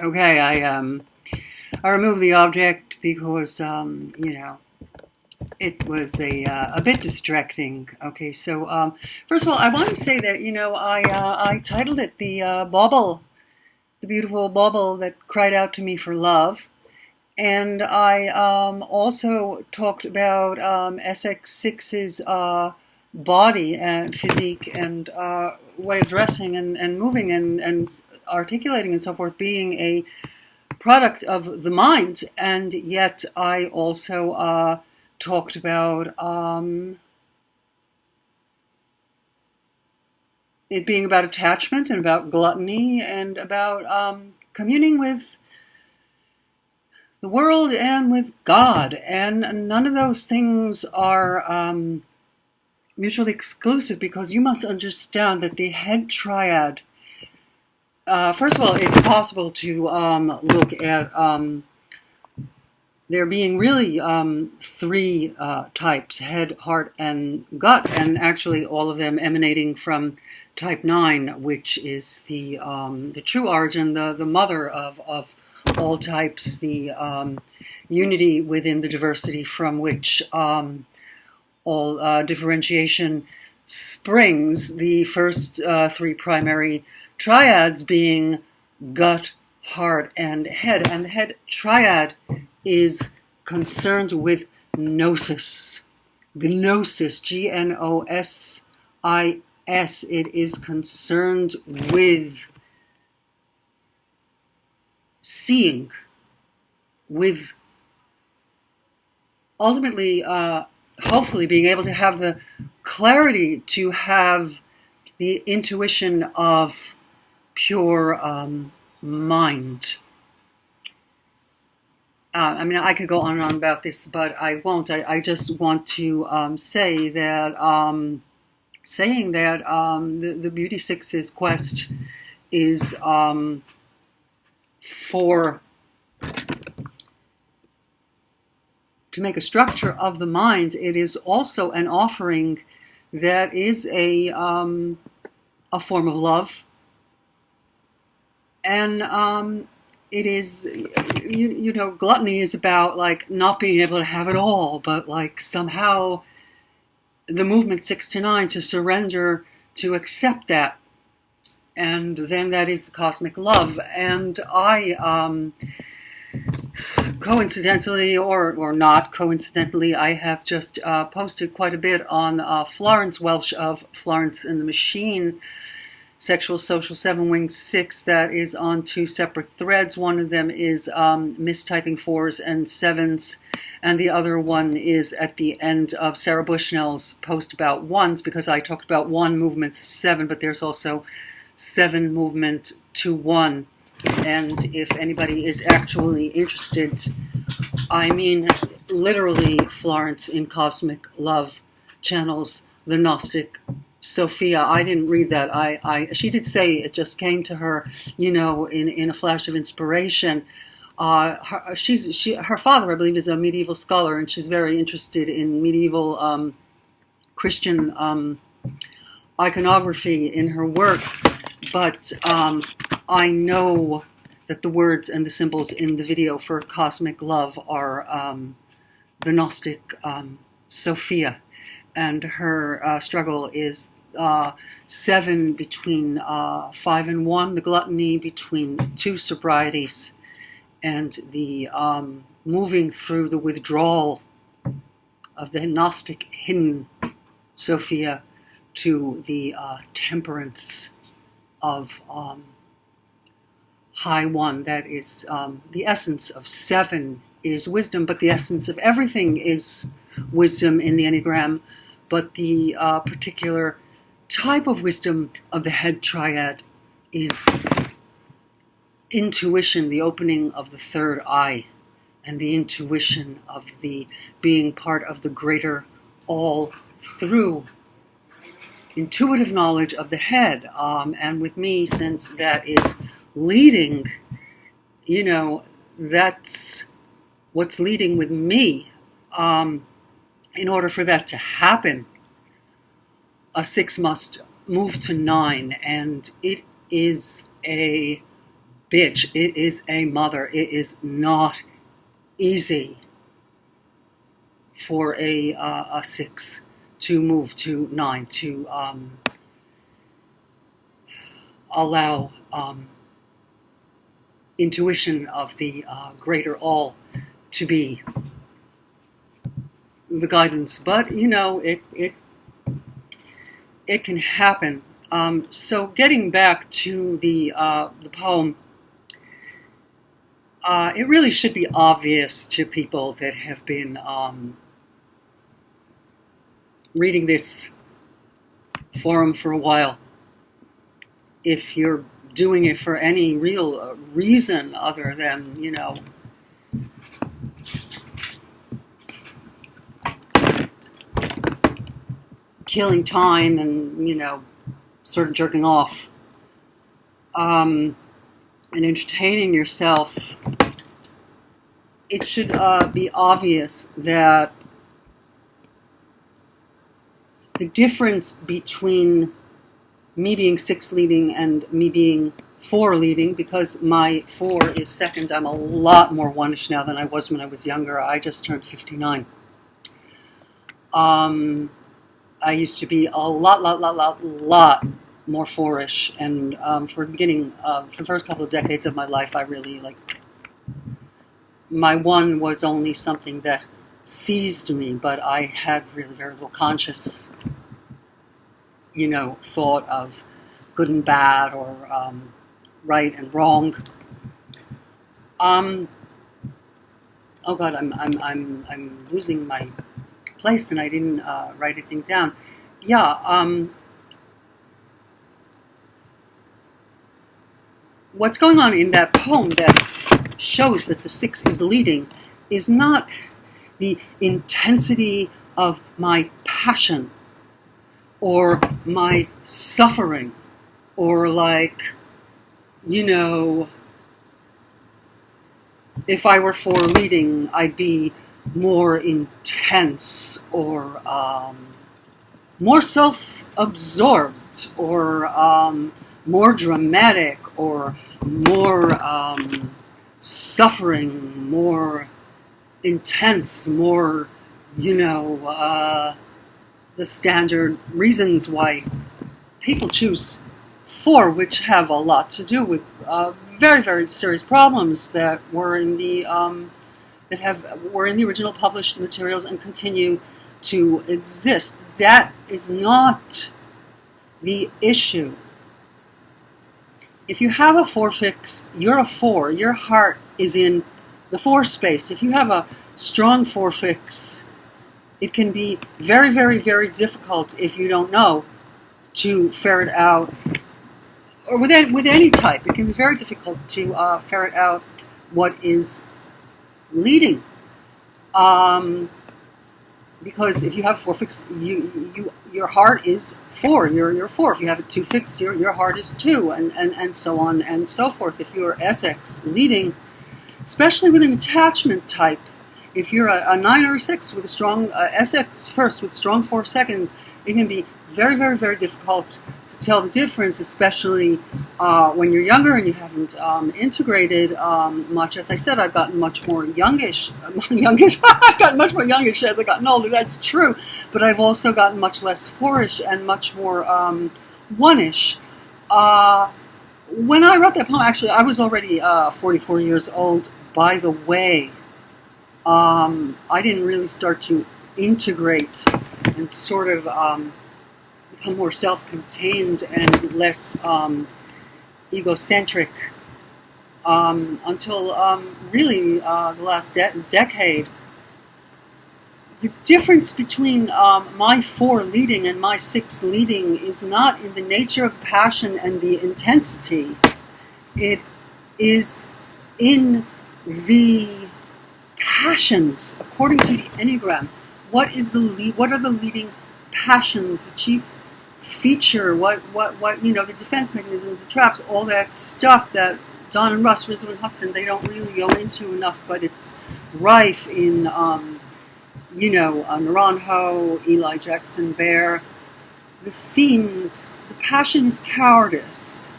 Okay, I removed the object because it was a bit distracting. Okay, so first of all, I want to say that I titled it the bauble, the beautiful bauble that cried out to me for love, and I also talked about SX6's body and physique and way of dressing and moving and articulating and so forth being a product of the mind, and yet I also talked about it being about attachment and about gluttony and about communing with the world and with God, and none of those things are mutually exclusive, because you must understand that the head triad, first of all, it's possible to look at there being really three types: head, heart, and gut, and actually all of them emanating from type 9, which is the true origin, the mother of all types, the unity within the diversity from which all differentiation springs. The first three primary triads being gut, heart, and head. And the head triad is concerned with gnosis. Gnosis, Gnosis. It is concerned with seeing, with ultimately, hopefully, being able to have the clarity to have the intuition of pure mind. I could go on and on about this, but I won't. I just want to say that saying that the Beauty Six's quest is for to make a structure of the mind. It is also an offering that is a form of love, and it is, gluttony is about like not being able to have it all, but like somehow the movement 6 to 9 to surrender, to accept that, and then that is the cosmic love. And I coincidentally or not coincidentally, I have just posted quite a bit on Florence Welch of Florence and the Machine, Sexual Social 7 Wings 6, that is on 2 separate threads. One of them is mistyping 4s and 7s, and the other one is at the end of Sarah Bushnell's post about 1s, because I talked about 1 movement 7, but there's also 7 movement to 1. And if anybody is actually interested, I mean literally, Florence in Cosmic Love channels the Gnostic Sophia. I didn't read that. She did say it just came to her, in a flash of inspiration. Her father, I believe, is a medieval scholar, and she's very interested in medieval Christian iconography in her work. But I know that the words and the symbols in the video for Cosmic Love are the Gnostic Sophia, and her struggle is 7 between 5 and 1, the gluttony between 2 sobrieties, and the moving through the withdrawal of the Gnostic hidden Sophia to the temperance of high 1. That is the essence of 7 is wisdom, but the essence of everything is wisdom in the Enneagram. But the particular type of wisdom of the head triad is intuition, the opening of the third eye, and the intuition of the being part of the greater all through intuitive knowledge of the head. And with me, since that is leading, that's what's leading with me. In order for that to happen, a 6 must move to 9, and it is a bitch. It is a mother. It is not easy for a 6 to move to 9, to allow intuition of the greater all to be the guidance. But it can happen. So getting back to the poem, it really should be obvious to people that have been reading this forum for a while, if you're doing it for any real reason other than, killing time and, sort of jerking off, and entertaining yourself, it should be obvious that the difference between me being 6 leading and me being 4 leading, because my 4 is second, I'm a lot more one-ish now than I was when I was younger. I just turned 59. I used to be a lot more 4-ish, and for the first couple of decades of my life, I really, my 1 was only something that seized me, but I had really very little conscious, thought of good and bad, or right and wrong. Oh God, I'm losing my place, and I didn't write anything down. Yeah. What's going on in that poem that shows that the 6 is leading is not the intensity of my passion or my suffering, or if I were 4 leading, I'd be more intense, or more self-absorbed, or more dramatic, or more suffering, more intense, more, the standard reasons why people choose 4, which have a lot to do with very, very serious problems that were in the original published materials and continue to exist. That is not the issue. If you have a 4 fix, you're a 4. Your heart is in the 4 space. If you have a strong 4 fix, it can be very, very, very difficult, if you don't know, to ferret out, or with any type, it can be very difficult to ferret out what is leading. Because if you have 4 fix, your heart is 4. You're 4. If you have a 2 fix, your heart is 2, and so on and so forth. If you're SX leading, especially with an attachment type, if you're a 9 or a 6 with a strong SX first, with strong 4 second, it can be very, very, very difficult to tell the difference, especially when you're younger and you haven't integrated much. As I said, I've gotten much more youngish. I've gotten much more youngish as I've gotten older, that's true. But I've also gotten much less 4-ish and much more 1-ish. When I wrote that poem, actually, I was already 44 years old, by the way. I didn't really start to integrate and sort of become more self-contained and less egocentric until really the last decade. The difference between my 4 leading and my 6 leading is not in the nature of passion and the intensity. It is in the passions, according to the Enneagram. What are the leading passions, the chief feature, what the defense mechanisms, the traps, all that stuff that Don and Russ, Rizzo and Hudson, they don't really go into enough, but it's rife in Naranjo, Eli Jackson Bear. The themes, the passion is cowardice.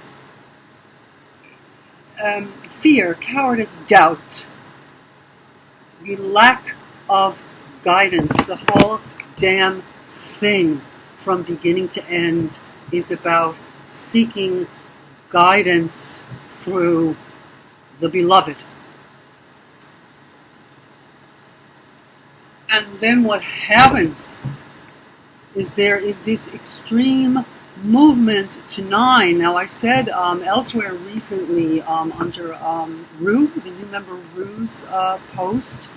fear, cowardice, doubt, the lack of guidance. The whole damn thing from beginning to end is about seeking guidance through the beloved. And then what happens is there is this extreme movement to 9. Now I said elsewhere recently under Rue, the new member Rue's post,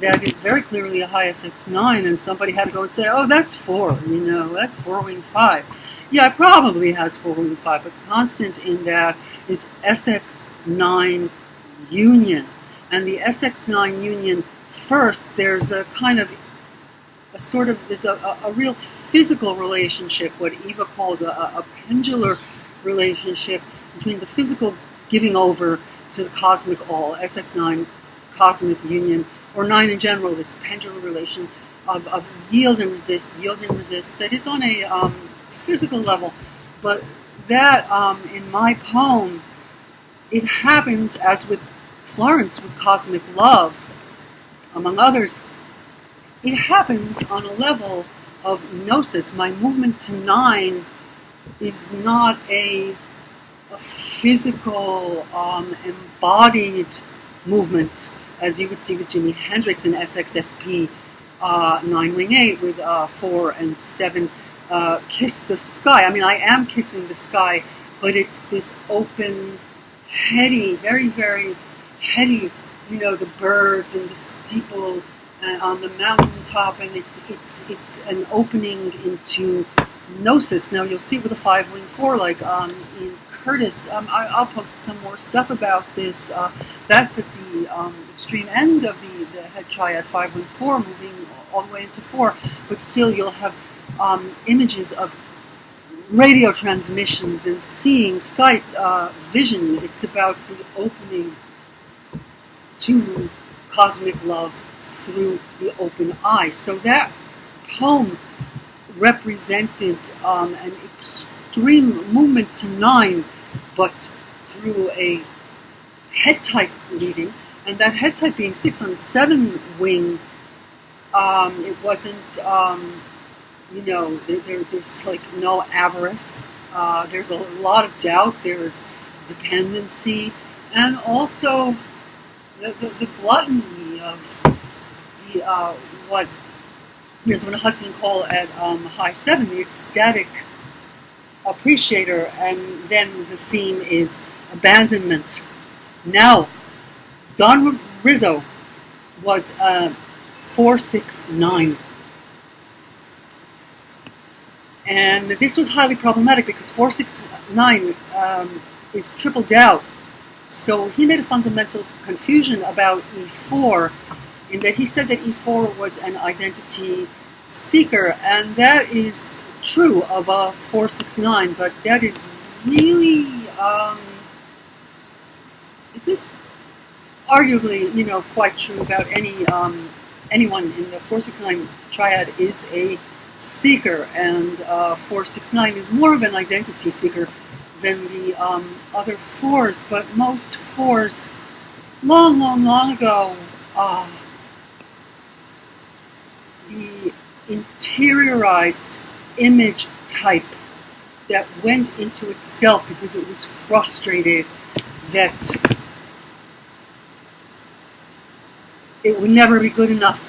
that is very clearly a high SX9, and somebody had to go and say, oh, that's 4, that's 4-wing 5. Yeah, it probably has 4-wing 5, but the constant in that is SX9 union. And the SX9 union, first, there's a kind of there's a real physical relationship, what Eva calls a pendular relationship between the physical giving over to the cosmic all, SX9 cosmic union, or 9 in general, this pendular relation of yield and resist, that is on a physical level. But that, in my poem, it happens, as with Florence, with Cosmic Love, among others, it happens on a level of gnosis. My movement to 9 is not a physical, embodied movement, as you would see with Jimi Hendrix in SXSP 9-wing 8 with 4 and 7, Kiss the Sky. I mean, I am kissing the sky, but it's this open, heady, very, very heady, the birds and the steeple on the mountaintop, and it's an opening into gnosis. Now you'll see with a 5-wing 4, like in Curtis. I'll post some more stuff about this. That's at the extreme end of the head triad 5-wing 4, moving all the way into 4. But still, you'll have images of radio transmissions and seeing, sight, vision. It's about the opening to cosmic love through the open eye. So that poem represented an extreme movement to 9, but through a head type reading, and that head type being 6 on the 7-wing, it wasn't, there's like no avarice, there's a lot of doubt, there's dependency, and also the gluttony of what Rizwan Hudson call at high 7, the ecstatic appreciator, and then the theme is abandonment. Now, Don Rizzo was 469, and this was highly problematic because 469 is triple doubt. So he made a fundamental confusion about E4, in that he said that E4 was an identity seeker, and that is true of a 469, but that is really, is arguably, quite true about anyone in the 469 triad is a seeker, and 469 is more of an identity seeker than the other 4s, but most 4s, long ago, the interiorized image type that went into itself because it was frustrated that it would never be good enough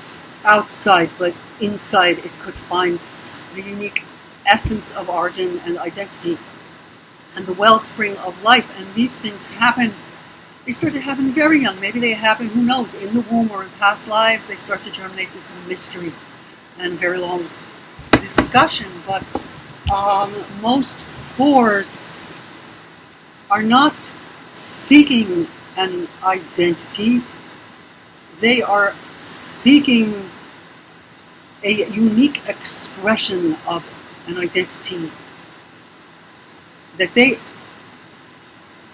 outside, but inside it could find the unique essence of origin and identity and the wellspring of life. And these things happen, they start to happen very young. Maybe they happen, who knows, in the womb or in past lives. They start to germinate this mystery and very long discussion. But most 4s are not seeking an identity. They are seeking a unique expression of an identity that they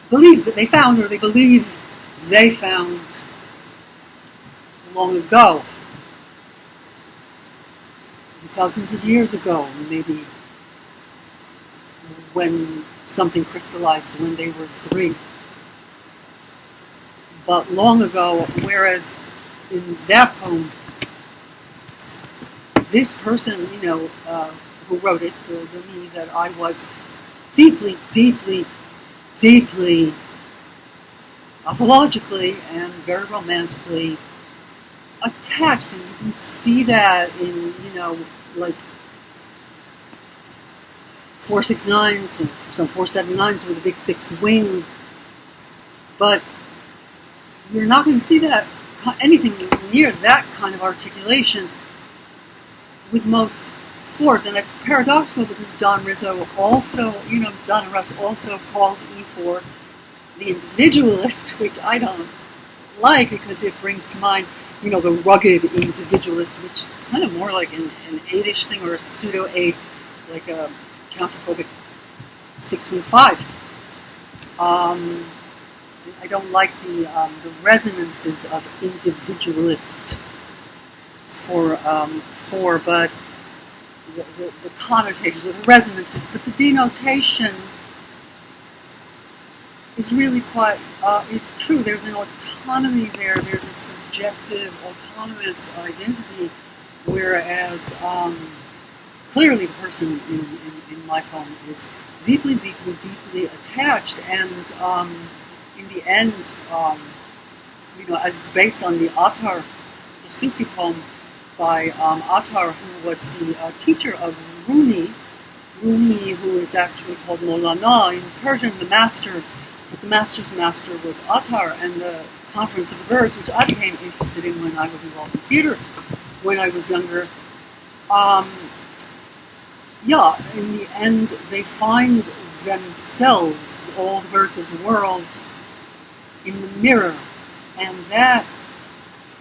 believe that they found, or they believe they found long ago, thousands of years ago, maybe, when something crystallized when they were 3. but long ago, whereas in that poem, this person, who wrote it, the me that I was, deeply, deeply, deeply pathologically and very romantically attached, and you can see that in, like 469s and some 479s with a big six wing, but you're not going to see that anything near that kind of articulation with most fours, and it's paradoxical because Don Rizzo also, Donna Russ also called E4 the individualist, which I don't like because it brings to mind, the rugged individualist, which is kind of more like an 8-ish thing or a pseudo-8, like a counterphobic 6-5. I don't like the resonances of individualist for, but the connotations, the resonances, but the denotation is really quite, it's true, there's an autonomy there, there's a subjective, autonomous identity, whereas clearly the person in my poem is deeply, deeply, deeply attached, and in the end, as it's based on the Attar, the Sufi poem by Attar, who was the teacher of Rumi, who is actually called Molana in Persian, the master, but the master's master was Attar, and the Conference of the Birds, which I became interested in when I was involved in theater when I was younger. In the end, they find themselves, all the birds of the world, in the mirror, and that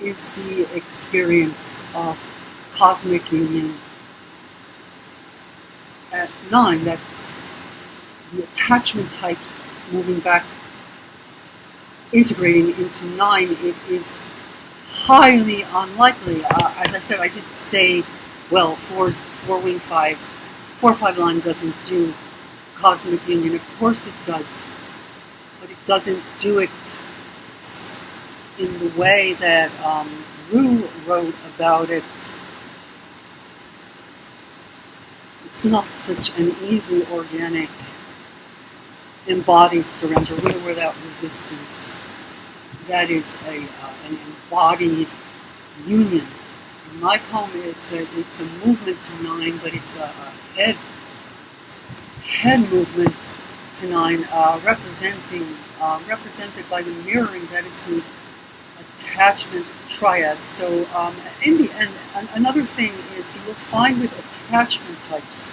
is the experience of cosmic union at 9. That's the attachment types moving back, integrating into 9. It is highly unlikely. As I said, I did say, well, 4-wing 5, 4-5 line doesn't do cosmic union. Of course it does, but it doesn't do it in the way that Rue wrote about it. It's not such an easy, organic, embodied surrender, with or without resistance. That is an embodied union. In my poem, it's a movement to 9, but it's a head movement to 9, represented by the mirroring. That is the attachment triad. So in the end, another thing is you will find with attachment types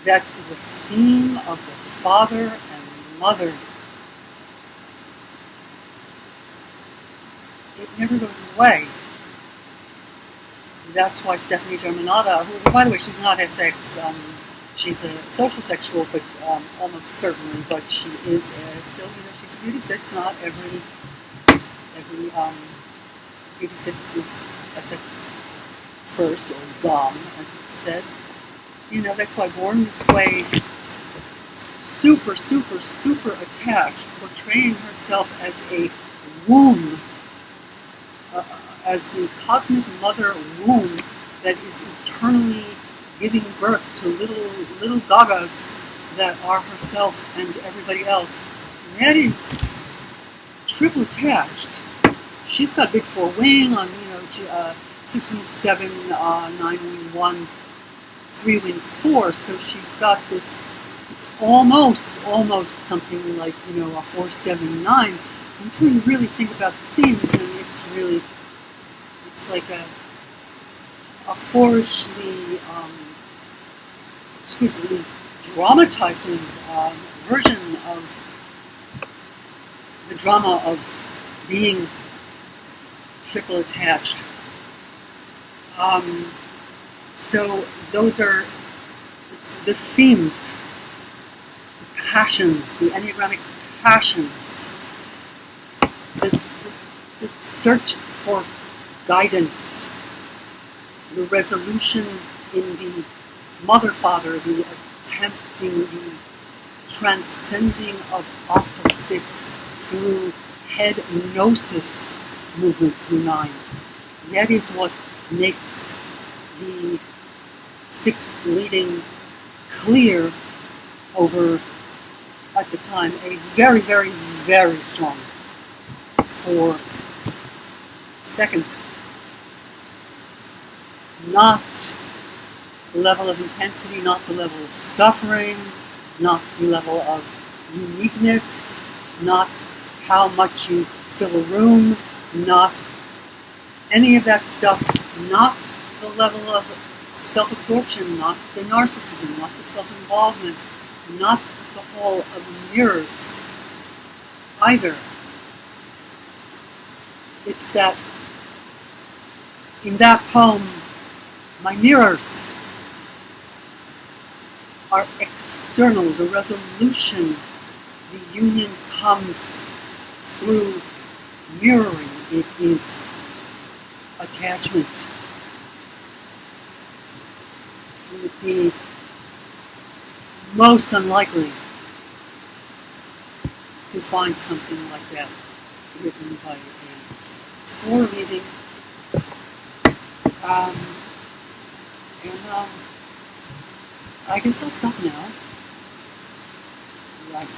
that the theme of the father and mother, it never goes away. That's why Stephanie Germanata, who, by the way, she's not SX, she's a social sexual, but almost certainly, but she is still, she's a beauty six. Not every beauty six is SX first, or Dom, as it's said. That's why Born This Way, super, super, super attached, portraying herself as a womb, as the cosmic mother womb that is eternally giving birth to little gagas that are herself and everybody else. And that is triple attached. She's got big 4-wing on, 6-wing 7, 9-wing 1, 3-wing 4. So she's got this. It's almost something like a 4-7-9. Until you really think about the themes, and it's like a fourishly, exquisitely dramatizing version of the drama of being triple attached. So those are the themes, the passions, the enneagrammic passions, the search for guidance, the resolution in the mother-father, the attempting, the transcending of opposites through head gnosis movement through 9. That is what makes the 6th reading clear over, at the time, a very, very, very strong 4 second. Not the level of intensity, not the level of suffering, not the level of uniqueness, not how much you fill a room, not any of that stuff, not the level of self-absorption, not the narcissism, not the self-involvement, not the whole of mirrors either. It's that in that poem, my mirrors are external. The resolution, the union comes through mirroring. It is attachment. It would be most unlikely to find something like that written by a 4 reading. I guess I'll stop now. Right.